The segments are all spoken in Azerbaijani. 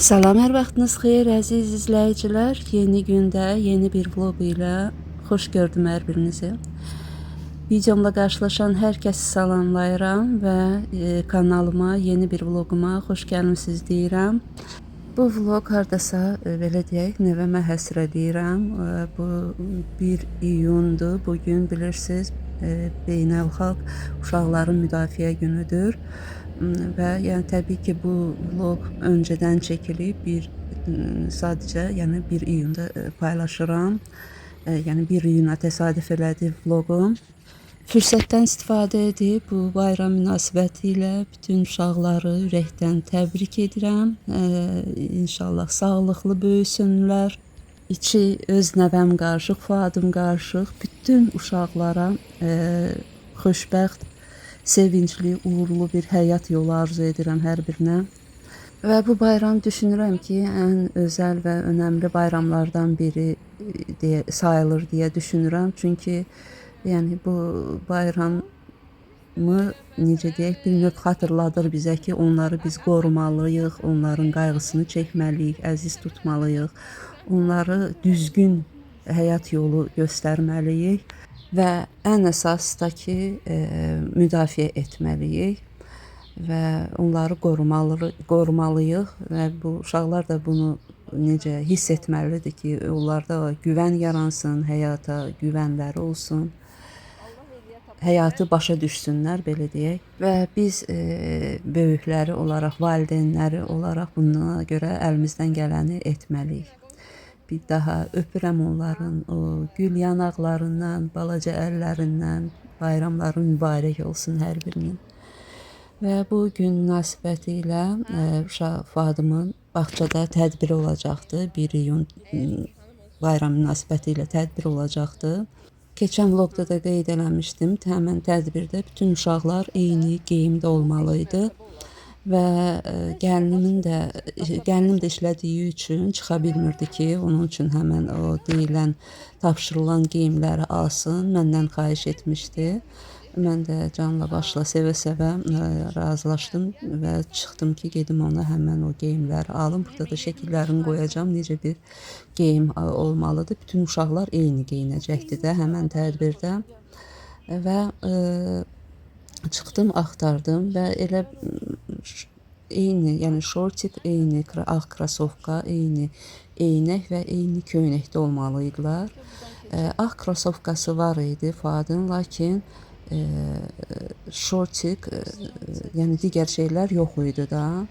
Salam, hər vaxtınız xeyir əziz izləyicilər. Yeni gündə yeni bir vlog ilə xoş gördüm hər birinizi. Videomla qarşılaşan hər kəsi salamlayıram və kanalıma, yeni bir vloguma xoş gəlmisiniz deyirəm. Bu vlog hardasa belə deyək, nəvəmə həsr edirəm. Bu 1 iyundur. Bugün bilirsiniz, Beynəlxalq Uşaqların Müdafiə Günüdür. Və yəni təbii ki, bu vlog öncədən çəkilib, sadəcə yəni 1 iyunda paylaşıram. Yəni 1 iyuna təsadüf elədi vloqum. Fürsətdən istifadə edib bu bayram münasibətilə bütün uşaqları ürəkdən təbrik edirəm. İnşallah sağlıqlı böyüsünlər. İçi öz nəvəm qarışıq, Fuadım qarışıq, bütün uşaqlara xoşbəxt, sevincli, uğurlu bir həyat yolu arzu edirəm hər birinə. Və bu bayram düşünürəm ki, ən özəl və önəmli bayramlardan biri sayılır deyə düşünürəm. Çünki yəni bu bayramı necə deyək, bir növ xatırladır bizə ki, onları biz qorumalıyıq, onların qayğısını çəkməliyik, əziz tutmalıyıq. Onları düzgün həyat yolu göstərməliyik. Və ən əsası da ki, müdafiə etməliyik və onları qorumalıyıq və bu uşaqlar da bunu necə hiss etməlidir ki, onlarda güvən yaransın, həyata güvənləri olsun, həyatı başa düşsünlər, belə deyək. Və biz böyükləri olaraq, valideynləri olaraq buna görə əlimizdən gələni etməliyik. Bir daha öpürəm onların o gül yanaqlarından, balaca əllərindən. Bayramları mübarək olsun hər birinin. Və bu gün münasibəti ilə Fuadımın bağçada tədbiri olacaqdı. 1 iyun bayram münasibəti ilə tədbir olacaqdı. Keçən vlogda da qeyd eləmişdim. Həmin tədbirdə bütün uşaqlar eyni geyimdə olmalıydı. Və gəlinim də işlədiyi üçün çıxa bilmirdi ki, onun üçün həmən o deyilən, tapşırılan geyimləri alsın. Məndən xahiş etmişdi. Mən də canla başla sevə-sevə razılaşdım və çıxdım ki, gedim ona həmən o geyimləri alım. Burada da şəkillərini qoyacağım, necə bir geyim olmalıdır. Bütün uşaqlar eyni geyinəcəkdi də həmən tədbirdə. Və çıxdım, axtardım və elə eyni, yəni şortik, eyni ağ krasovka, eyni eynək və eyni köynəkdə olmalıydılar. Ağ krasovkası var idi Fuadın, lakin şortik, yəni digər şeylər yox idi da.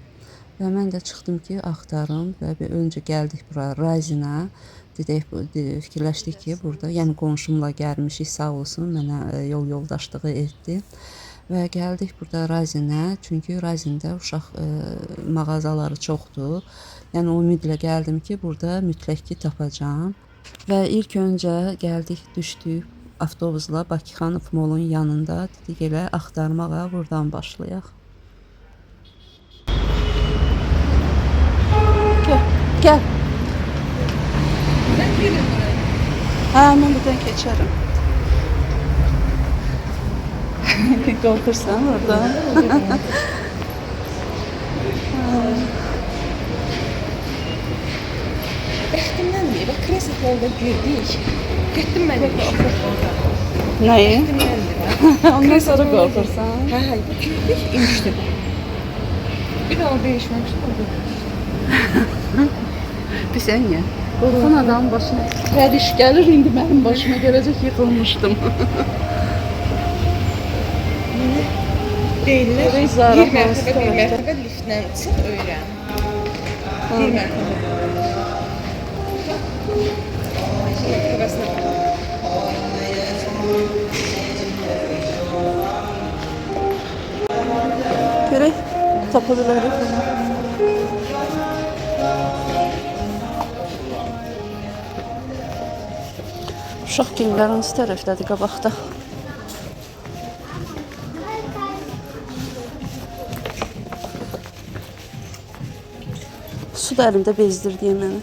Və mən də çıxdım ki, axtarım və öncə gəldik bura Razinə. Fikirləşdik ki, burada, yəni qonşumla gəlmişik, sağ olsun, mənə yol yoldaşlığı etdi. Və gəldik burada Razinə, çünki Razində uşaq mağazaları çoxdur. Yəni ümidlə gəldim ki, burada mütləq ki tapacağam. Və ilk öncə gəldik, düşdük avtobusla Bakıxanov Molun yanında. Dedik elə axtarmağa, buradan başlayaq. Gəl. Hə, mən buradan keçərəm. Qorxursan orada. Bəxtimdən deyil, bax kreslolda girdik. Getdim mən Nəyi? Bəxtimdəndir. Ondan sonra qorxursan. Hə, girdik, inmişdim. Bir daha dəyişməmişdim, orada. Bilsən niyə? Qorxan adamın başına hər iş gəlir, indi mənim başıma gələcək, yıxılmışdım. Deyirlər, bir mərtəbə liftdən çıx, öyrən. Bir mərtəbə. Mərtəbəsinə Görək, tapa bilərik bunu. Uşaq geyimlər hansı tərəfdədir qabaqda? Su da əlimdə bezdirdi məni.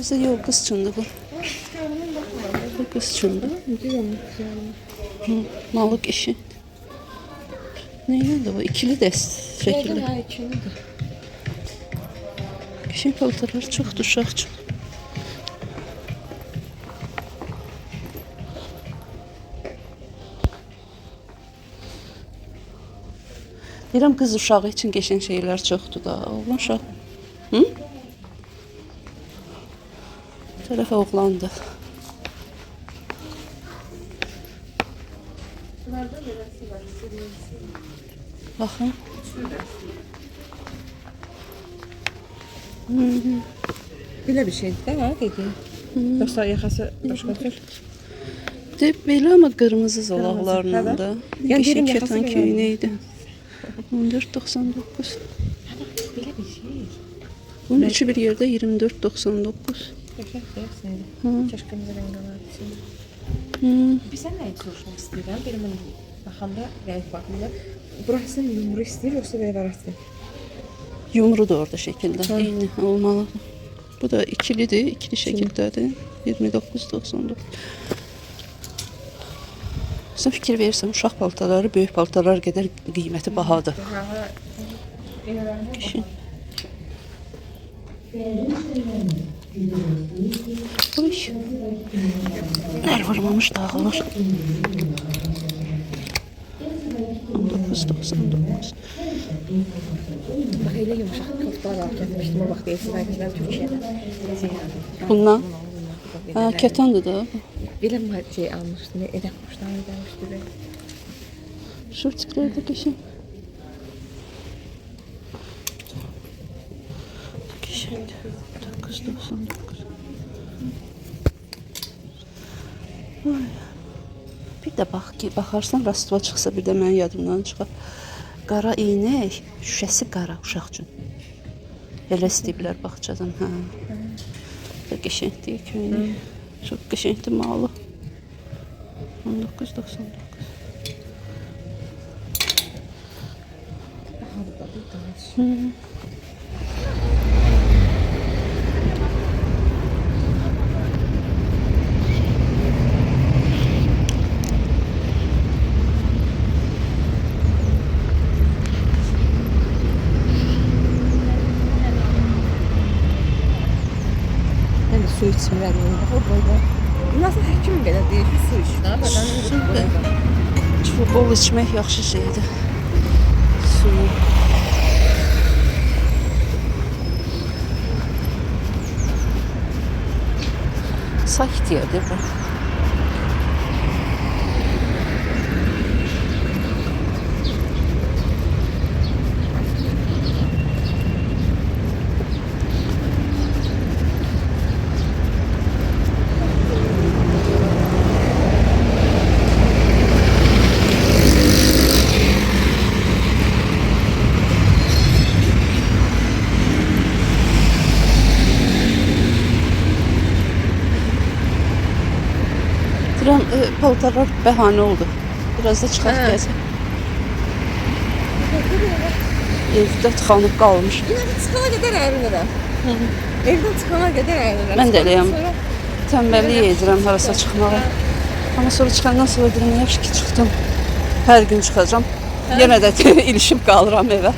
Bizə yox qız üçündür bu. Bu qız üçündür. Malık işi. Neylədir bu? İkili dəst şəkildə. Ha, ikilidir. Qəşəng paltarlar çoxdur uşaq üçün. Deyirəm qız uşağı üçün qəşəng şeylər çoxdur da. Oğlan uşaq. Hı? Bu tərəf oğlandır. Baxın. Belə bir şeydir də, ha, dedi. Yoxsa yaxası başqadır. De belə ama qırmızı zolaqlarla da. Yəni Qəşəng deyirəm, kətan yaxası köynəkdir. 14.99. Belə bir şey. Bunun üçü bir yerdə 24.99. Qəşəngdir, sənə. Kəşkəmizə rəng alardı. Bizə nə soruşmaq istəyirəm? Belə mən baxanda rəng baxımda burası yumru istəyir, yoxsa belə varası? Yumru da orada şəkildə. Eyni olmalıdır. Bu da ikilidir, ikili şəkildədir. 29.99. Sən fikir verirsən, uşaq paltarları böyük paltarlar qədər qiyməti bahadır. Kişi. Uy. Əl vurmamış dağılır. 19.99. Bax, elə yumuşaq koftalar gətirmişdim o vaxt Esra'dan Türkiyədən. Bundan? Ha, kətandır da. Belə şey almışdım, edək quşları gəlmişdi. Şurtiklər də qəşəng. Qəşəngdir. 9.99. Ay. Bir də bax ki, baxarsan rastıva çıxsa bir də mənim yadımdan çıxar. Qara eynək, şüşəsi qara uşaq üçün. Elə istəyiblər bağçadan, hə. Bu da qəşəngdir köynək. Çox qəşəngdir malı. 19.99. Mən də su içmirəm. O boyda. Nasıl həkim belə deyir, su iç də. Çox bol içmək yaxşı şeydir. Suyu. Sakit yerdir bu. Duran paltarlar bəhanə oldu. Biraz da çıxaq gəzək. Evdə tıxanıb qalmış. Yine çıxana qədər ərinirəm. Evdən çıxana qədər ərinirəm. Mən də eləyəm. Tənbəllik edirəm harasa çıxmağa. Amma sonra çıxandan sonra deyirəm, yaxşı ki çıxdım. Hər gün çıxacağam. Yenə də ilişib qalıram evə.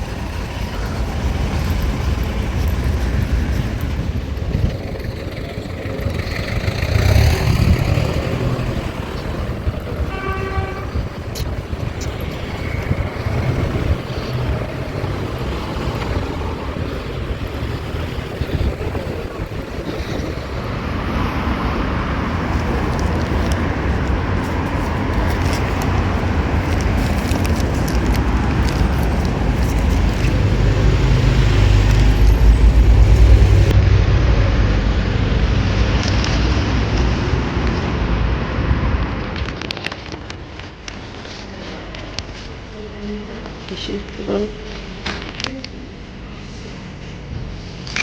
Geçiyor.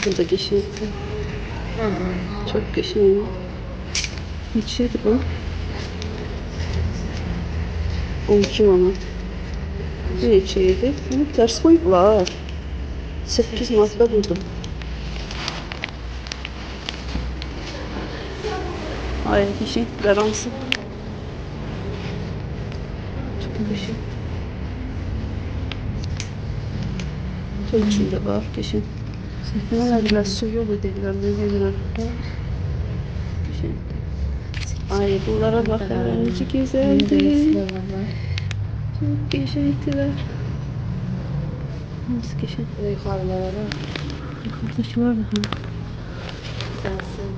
Burada geçiyor. Çok geçiyor. Geçiyordu bu. 12 manat. Ne içeydi? Ters koydular. 8 manat da buldum. Ay kişi veransı. Çok kişi. Çok içinde var kişi. Ne dediler? Su yolu dediler. Ne dediler? Kişi. Ay bunlara bak. Ne güzeldi. Çok güzeldiler. Nasıl kişi? Yukarılara bak. Yukarıdaki var da. Sensin.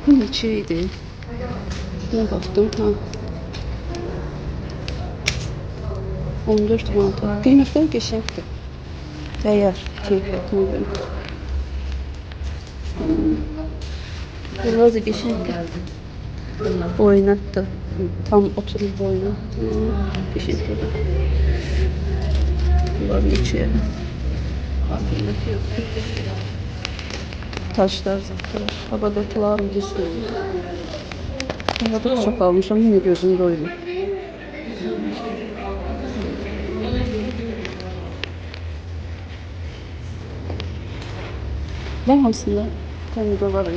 Bu neçəydi? Ne baktım ha. 14 manata. Qiymətlər qəşəngdir. Dəyər keyfiyyətinə görə. Bunlar da qəşəngdir. Boynatdır. Tam oturur boynu. Qəşəngdir. Bunlar neçəyə? Qiymət yox. Taşlar zaten. Havadakilar havada çok almışım. Yine gözüm doymuyor. Ben aslında tanıda var ya.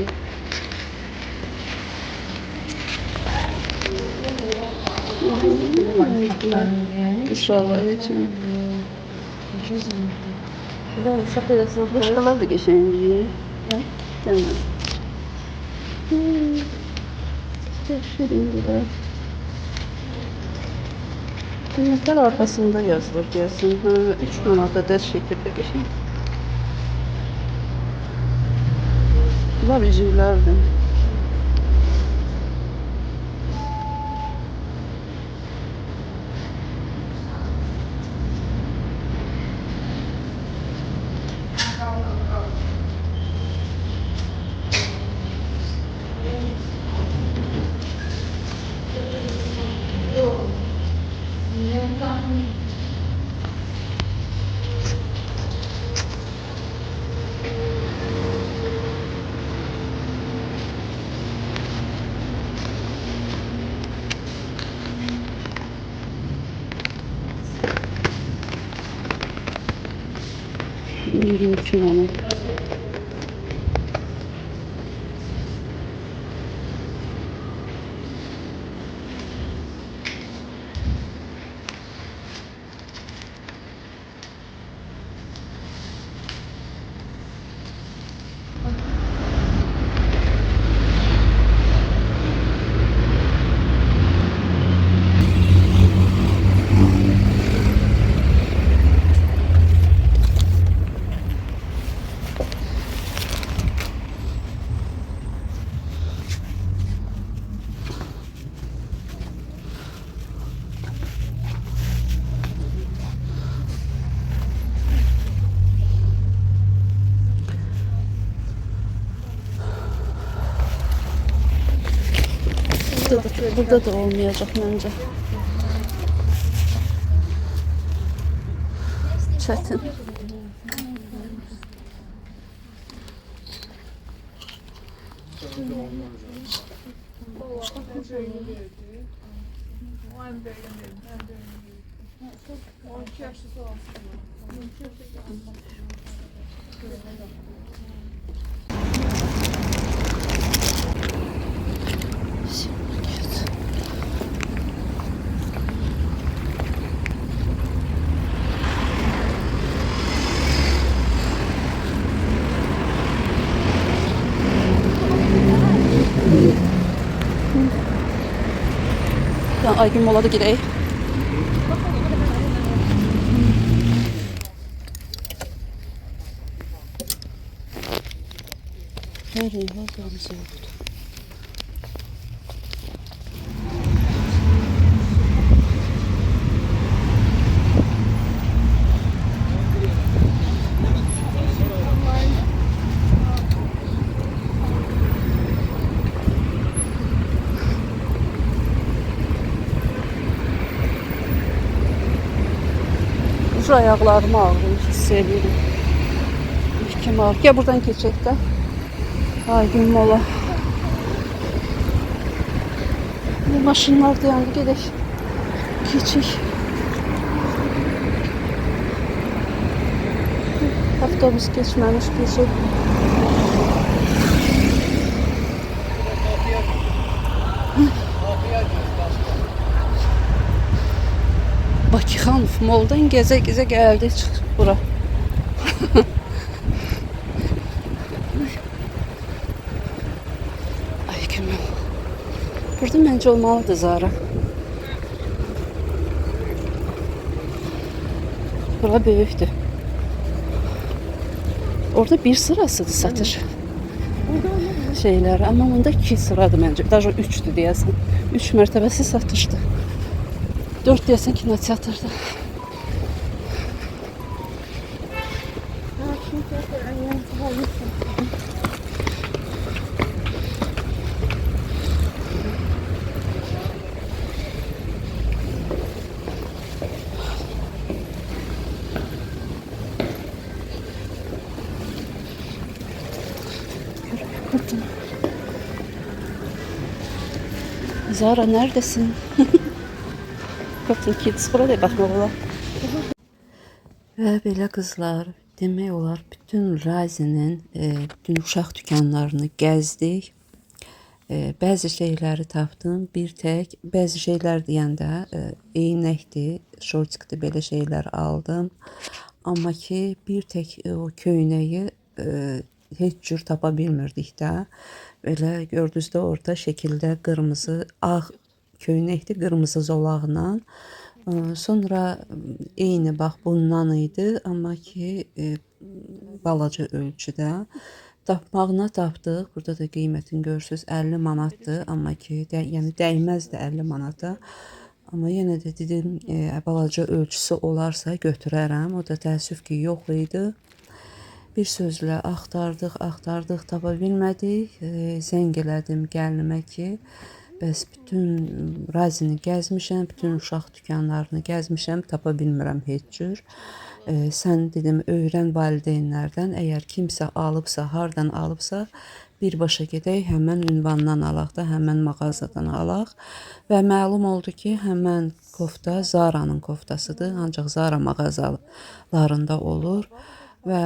İnşallah için. Başkalar da geçen tamam. Şirindiler. Kıymetler arkasında yazılır gelsin. 3 manata ders şekilde geçen. Bunlar üzümlerdi. Yürüyüşüm onu. Burada da olmayacak bence. Çetin. Ya Aygün molada girək. Her yer var gamze yoktu. Şu ayaklarım ağrıyor, hissediyorum. Kim ağrıyor? Gel buradan geçecek de. Aygün mola. Bu maşınlar dayandı, gedək. Keçik. Avtobus geçməmiş keçib. Bakıxanov moldan gəzə-gəzə gəldik çıxıb bura. Ay kimi. Burada məncə olmalıdır Zara. Bura böyükdür. Orada bir sırasıdır satış şeyləri, amma onda 2 sıradır məncə. Daha 3'dür deyəsən. 3 mərtəbəsi satışdır. 4 deyəsən kinoteatrda. Zara neredesin? Cotton Kids burada baxmaq olar. Və belə qızlar, demək olar bütün Razinin bütün uşaq dükanlarını gəzdik. Bəzi şeyləri tapdım, bir tək, bəzi şeylər deyəndə eynəkdir, şortikdir, belə şeylər aldım. Amma ki bir tək o köynəyi heç cür tapa bilmirdik də. Belə gördünüz də orta şəkildə qırmızı, ağ köynəkdir, qırmızı zolaqla. Sonra eyni bax bundan idi, amma ki balaca ölçüdə. Tapmağına tapdıq. Burada da qiymətini görürsüz 50 manatdır, amma ki yəni dəyməzdi 50 manata. Amma yenə də dedim balaca ölçüsü olarsa götürərəm. O da təəssüf ki yox idi. Bir sözlə axtardıq, tapa bilmədik. Zəng elədim gəlinimə ki, bəs bütün Razini gəzmişəm, bütün uşaq dükanlarını gəzmişəm, tapa bilmirəm heç cür. Sən dedim öyrən valideynlərdən, əgər kimsə alıbsa, hardan alıbsa, birbaşa gedək, həmən ünvandan alaq da, həmən mağazadan alaq. Və məlum oldu ki, həmən kofta Zara'nın koftasıdır, ancaq Zara mağazalarında olur. Və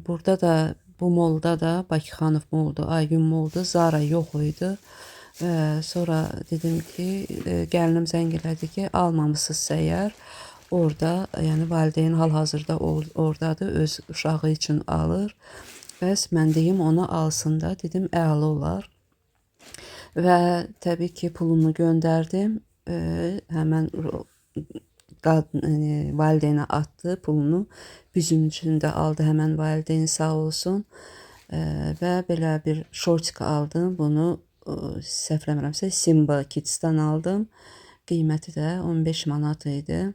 burada da, bu molda da, Bakıxanov moldu, Aygün moldu, Zara yox idi. Və sonra dedim ki, gəlinim zəng elədi ki, almamısınızsa əgər, orada, yəni valideyn hal-hazırda oradadır, öz uşağı üçün alır. Bəs mən deyim ona alsın da, dedim əla olar. Və təbii ki pulumu göndərdim, həmən valideynə atdı pulunu, bizim üçün də aldı həmən valideyn sağ olsun. Və belə bir şortik aldım, bunu səhvləmirəmsə Simba Kids'dan aldım. Qiyməti də 15 manat idi.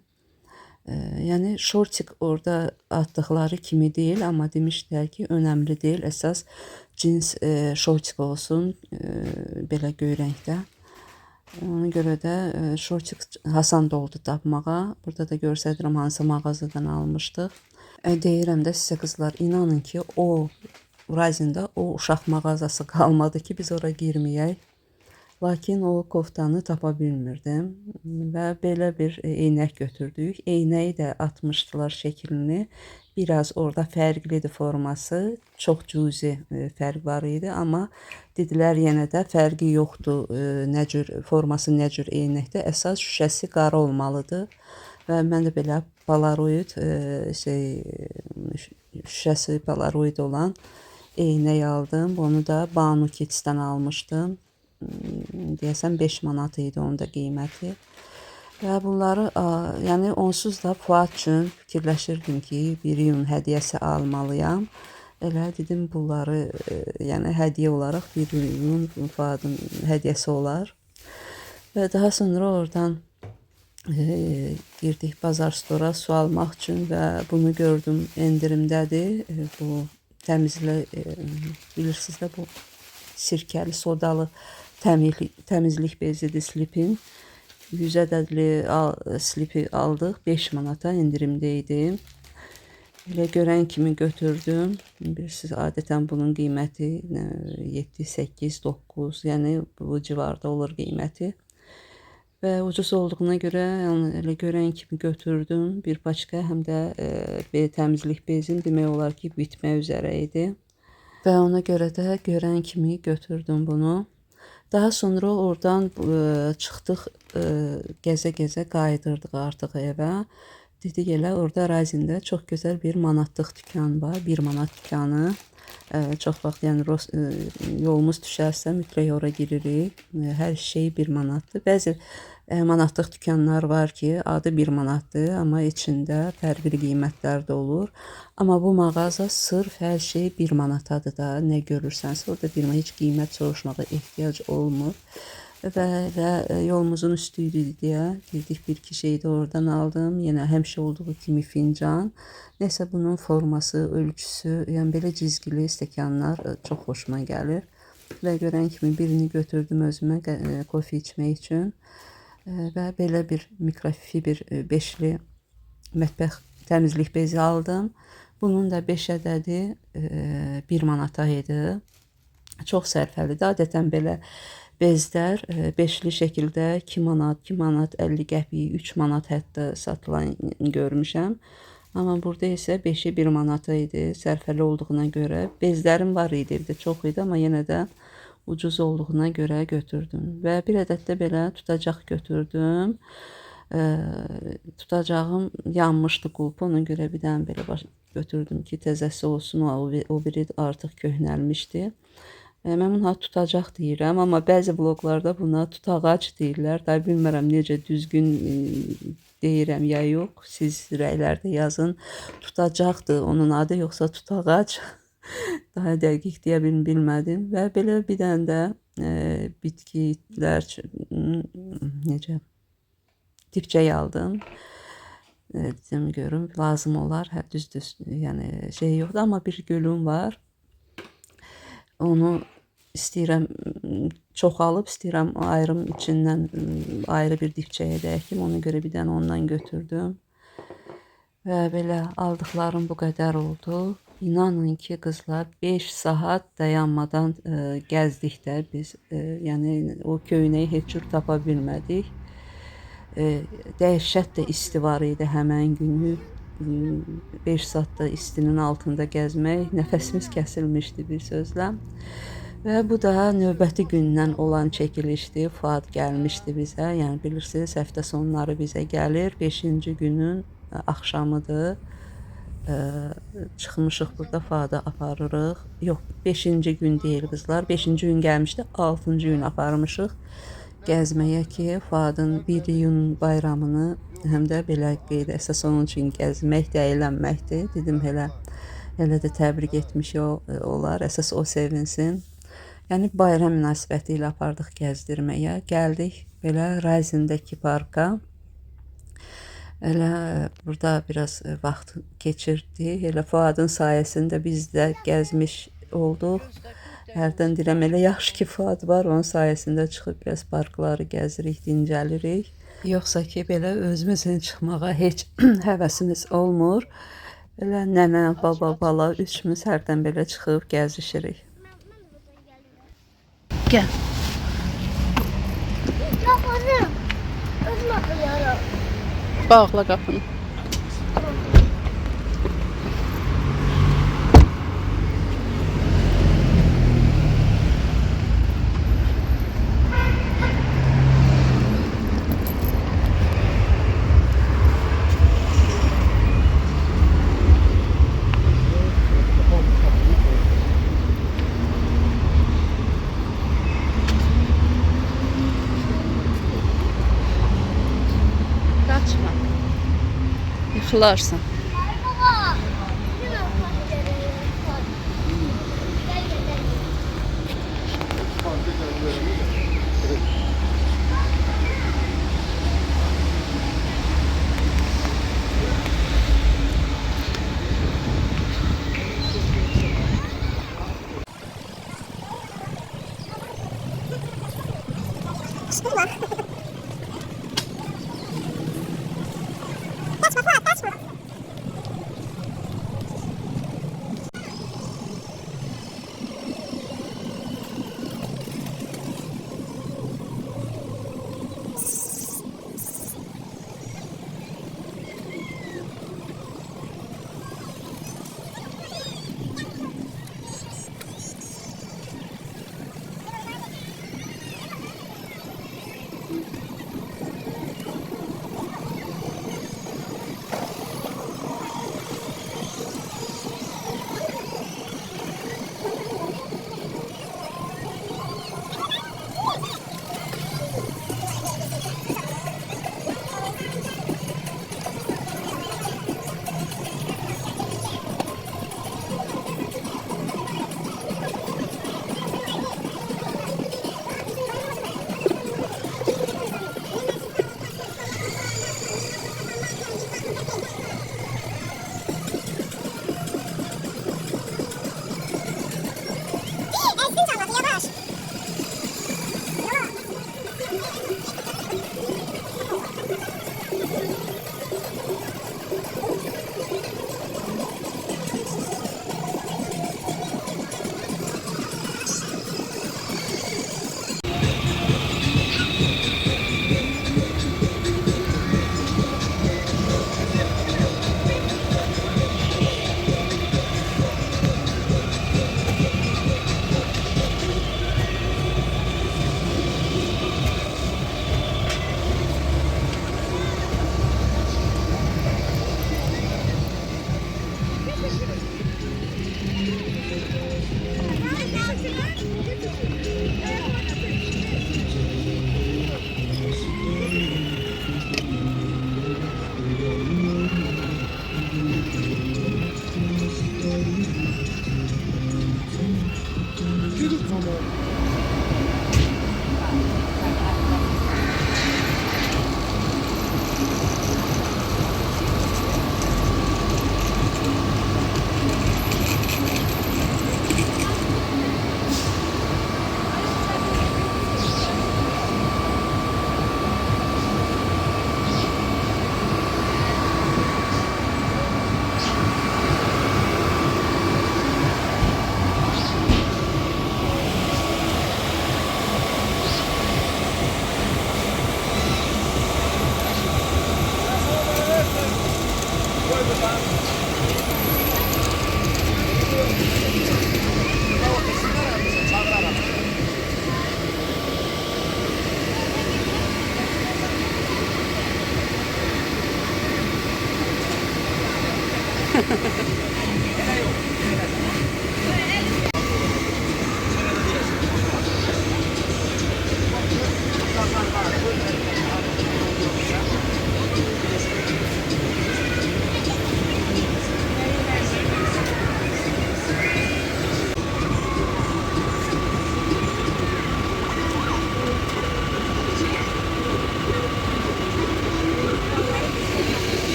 Yəni şortik orada atdıqları kimi deyil, amma demişdilər ki, önəmli deyil. Əsas cins şortik olsun, belə göy rəngdə. Ona görə də şortik asan oldu tapmağa. Burada da göstərirəm hansı mağazadan almışdıq. Deyirəm də sizə qızlar, inanın ki, o Razində o uşaq mağazası qalmadı ki, biz ora girməyək. Lakin o koftanı tapa bilmirdim və belə bir eynək götürdük. Eynəyi də atmışdılar şəklini. Biraz orada fərqlidir forması. Çox cüzi fərq var idi, amma dedilər yenə də fərqi yoxdur. Nə cür forması, nə cür eynəkdə. Əsas şüşəsi qara olmalıdır. Və mən də belə Polaroid şüşəsi Polaroid olan eynək aldım. Bunu da Banu Kids'dən almışdım. Deyəsən 5 manat idi onun da qiyməti. Və bunları, yəni onsuz da Fuad üçün fikirləşirdim ki, bir iyun hədiyyəsi almalıyam. Elə dedim bunları, yəni hədiyyə olaraq bir iyun Fuadın hədiyyəsi olar. Və daha sonra oradan girdik Bazar Store'a su almaq üçün və bunu gördüm endirimdədir. Bu bilirsiniz də bu sirkəli sodalı təmizlik bezidir Slip'in. 100 ədədli Slip'i aldıq. 5 manata endirimdə idi. Elə görən kimi götürdüm. Bilirsiniz adətən bunun qiyməti 7, 8, 9, yəni bu civarda olur qiyməti. və ucuz olduğuna görə, yəni elə görən kimi götürdüm bir paçka, həm də təmizlik bezim demək olar ki, bitmək üzrə idi. Və ona görə də görən kimi götürdüm bunu. Daha sonra oradan çıxdıq, gəzə-gəzə qayıdırdıq artıq evə. Dedik elə orada Razində çox gözəl bir manatlıq dükan var, 1 manat dükanı. Çox vaxt yəni yolumuz düşərsə mütləq ora giririk. Hər şey 1 manatdır. Bəzi manatlıq dükanlar var ki, adı 1 manatdır, amma içində fərqli qiymətlər də olur. Amma bu mağaza sırf hər şey 1 manatadır da, nə görürsənsə orada bir heç qiymət soruşmağa ehtiyac olmur. Və yolumuzun üstü idi deyə girdik, bir-iki şey də oradan aldım. Yenə həmişə olduğu kimi fincan. Nəsə bunun forması, ölçüsü, yəni belə cizgili stəkanlar çox xoşuma gəlir. Və görən kimi birini götürdüm özümə kofe içmək üçün. Və belə bir mikrofiber 5'li mətbəx təmizlik bezi aldım. Bunun da 5 ədədi 1 manata idi. Çox sərfəlidir. Adətən belə bezlər 5'li şəkildə 2 manat, 2 manat 50 qəpik, 3 manat hətta satılan görmüşəm. Amma burada isə 5'i 1 manata idi. Sərfəli olduğuna görə bezlərim var idi, evdə çox idi, amma yenə də ucuz olduğuna görə götürdüm. Və bir ədəd də belə tutacaq götürdüm. Tutacağım yanmışdı qulpu, ona görə bir dənə belə götürdüm ki, təzəsi olsun, o biri artıq köhnəlmişdi. Mən buna tutacaq deyirəm, amma bəzi bloglarda buna tutağac deyirlər. Da bilmirəm necə düzgün deyirəm ya yox. Siz rəylərdə yazın. Tutacaqdır onun adı, yoxsa tutağac. Daha dəqiq deyə bilmədim. Və belə bir dənə də bitkilər necə dibçək aldım. Dedim görüm lazım olar. Hə düzdür. Yəni şey yoxdur, amma bir gülüm var. Onu istəyirəm çoxalıb, istəyirəm ayrım içindən ayrı bir dibçəyə də əkim. Ona görə bir dənə ondan götürdüm. Və belə aldıqlarım bu qədər oldu. İnanın ki qızlar 5 saat dayanmadan gəzdik də biz. Yəni o köynəyi heç cür tapa bilmədik. Dəhşət də isti var idi həmən günü. 5 saatda istinin altında gəzmək, nəfəsimiz kəsilmişdi bir sözlə. Və bu da növbəti gündən olan çəkilişdi. Fuad gəlmişdi bizə. Yəni bilirsiniz, həftə sonları bizə gəlir. 5-ci günün axşamıdır. Çıxmışıq burada, Fuadı aparırıq. Yox, 5-ci gün deyil qızlar. 5-ci gün gəlmişdi, 6-cı gün aparmışıq gəzməyə ki, Fuadın 1 iyun bayramını həm də belə qeyd əsas onun üçün gəzməkdir, əylənməkdir. Dedim elə də təbrik etmiş olar, əsas o sevinsin. Yəni bayram münasibəti ilə apardıq gəzdirməyə. Gəldik belə Razindəki parka. Elə burada biraz vaxt keçirdik. Elə Fuadın sayəsində biz də gəzmiş olduq. Hərdən deyirəm, elə yaxşı ki Fuad var, onun sayəsində çıxıb biraz parkları gəzirik, dincəlirik. Yoxsa ki belə özümüzün çıxmağa heç həvəsimiz olmur. Elə nənə, baba, bala üçümüz hərdən belə çıxıb gəzişirik. Gəl. Qapını özüm Bağla qapını. Kaçma. Yıkılarsın. Baba. Yine ufak gel gel.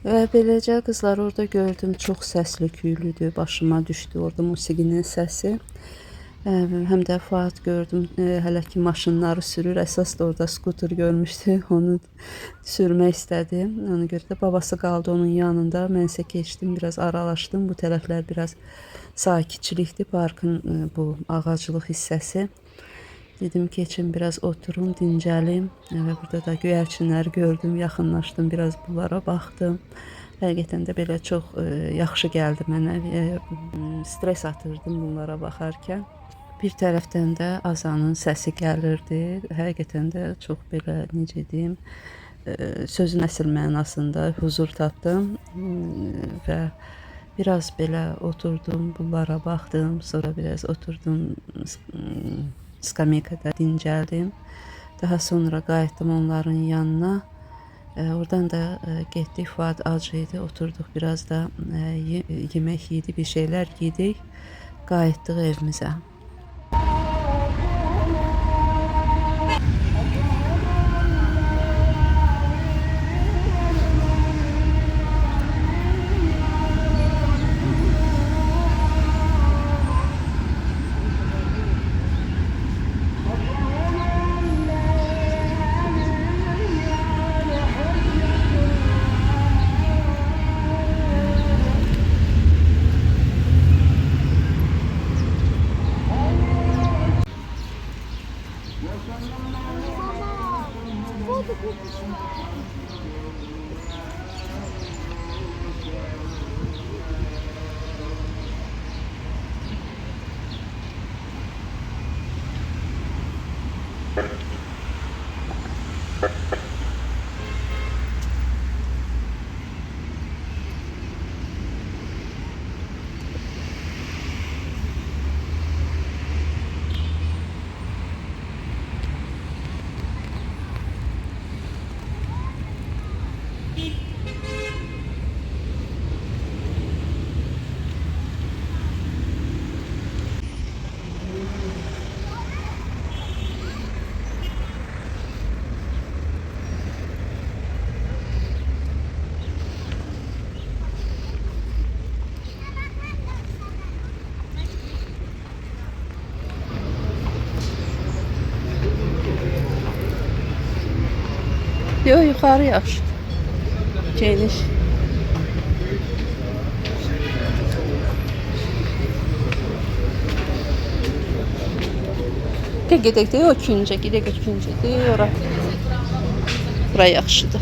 Və beləcə qızlar orada gördüm, çox səsli küylüdür, başıma düşdü orada musiqinin səsi. Həm də Fuad gördüm, hələ ki maşınları sürür, əsas da orada skuter görmüşdü, onu sürmək istədi. Ona görə də babası qaldı onun yanında, mən isə keçdim, biraz aralaşdım. Bu tərəflər biraz sakitçilikdir, parkın bu ağaclıq hissəsi. Dedim keçim biraz oturum, dincəlim. Və burada da göyərçinləri gördüm, yaxınlaşdım, biraz bunlara baxdım. Həqiqətən də belə çox yaxşı gəldi mənə. Stres atırdım bunlara baxarkən. Bir tərəfdən də azanın səsi gəlirdi. Həqiqətən də çox belə, necə deyim, sözün əsl mənasında huzur tapdım. Və biraz belə oturdum, bunlara baxdım. Sonra biraz oturdum, skameykada dincəldim. Daha sonra qayıtdım onların yanına. Oradan da getdik, Fuad ac idi, oturduq biraz da yemək yedi, bir şeyler yedik. Qayıtdıq evimizə. Yok, yukarı yaxşı. Geniş. Gedək də o küncə, gedək küncə. Ora. Bura yaxşıdır.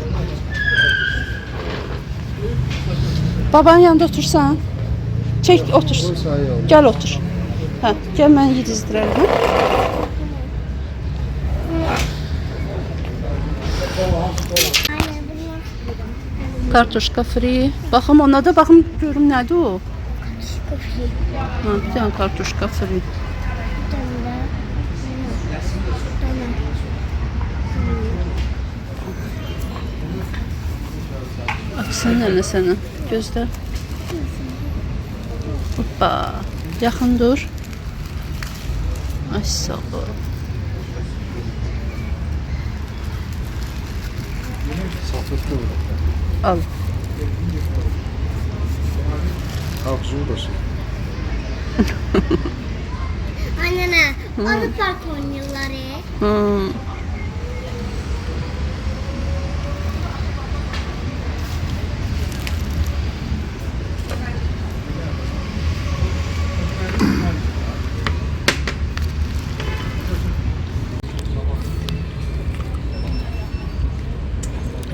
Babanın yanında otursan. Çək, otur. Gəl otur. Hə, gəl mən yedizdirərəm. Kartuşka free. Baxım ona da baxım görüm nədir o? Ha, bir tane kartuşka free. Sən nə sənə? Gözlə. Hoppa. Yaxın dur. Ay sağ ol. Al. Ağzı da şey. Anne, onu park oynuyorlar. Hmm.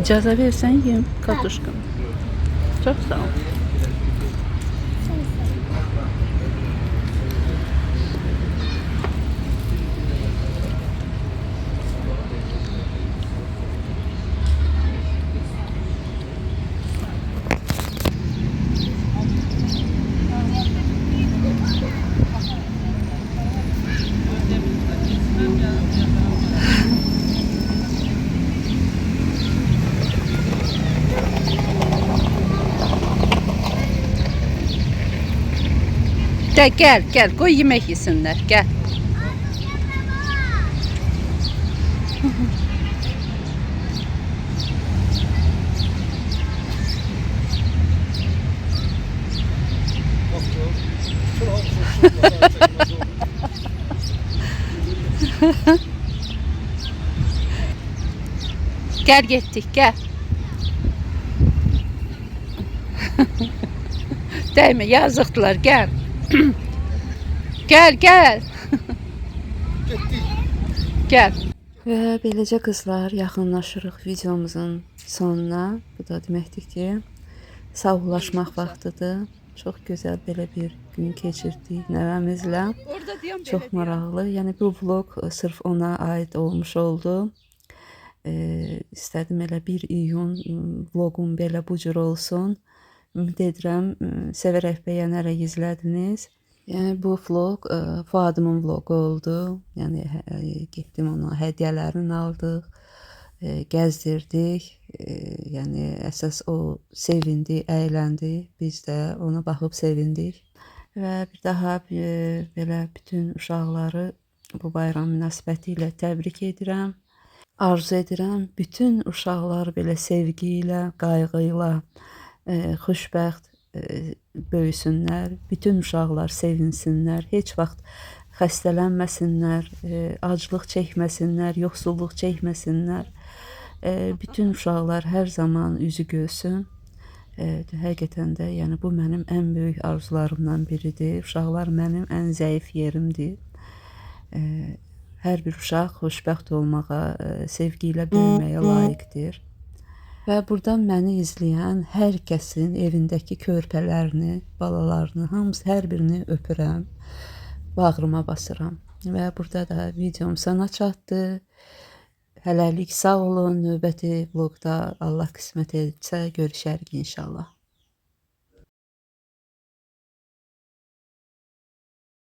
İcazə versən yeyim kartuşkanı. Çox sağ ol. Gel, gel. Koy yemek yesinler. Gel. Gel gittik, gel. Değme, yazıktılar, gel. Gel, gel. Gel. Və beləcə qızlar yaxınlaşırıq videomuzun sonuna. Bu da deməkdir ki, sağollaşmaq vaxtıdır. Çox gözəl belə bir gün keçirdik nəvəmizlə. Çox maraqlı. Yəni bu vlog sırf ona aid olmuş oldu. İstədim elə 1 iyun vloqum belə bu cür olsun. Ümid edirəm sevərək bəyənərək izlədiniz. Yəni bu vlog Fuadımın vlogu oldu. Yəni getdim ona hədiyyələrini aldıq, gəzdirdik. Yəni əsas o sevindi, əyləndi. Biz də ona baxıb sevindik. Və bir daha belə bütün uşaqları bu bayram münasibətilə təbrik edirəm. Arzu edirəm bütün uşaqlar belə sevgi ilə, qayğı ilə xoşbəxt böyüsünlər, bütün uşaqlar sevinsinlər, heç vaxt xəstələnməsinlər, aclıq çəkməsinlər, yoxsulluq çəkməsinlər. Bütün uşaqlar hər zaman üzü gülsün. Həqiqətən də yəni bu mənim ən böyük arzularımdan biridir. Uşaqlar mənim ən zəif yerimdir. Hər bir uşaq xoşbəxt olmağa, sevgi ilə böyüməyə layiqdir. Və buradan məni izləyən hər kəsin evindəki körpələrini, balalarını, hamısı hər birini öpürəm, bağrıma basıram. Və burada da videom sona çatdı. Hələlik sağ olun, növbəti vlogda Allah qismət etsə görüşərik inşallah.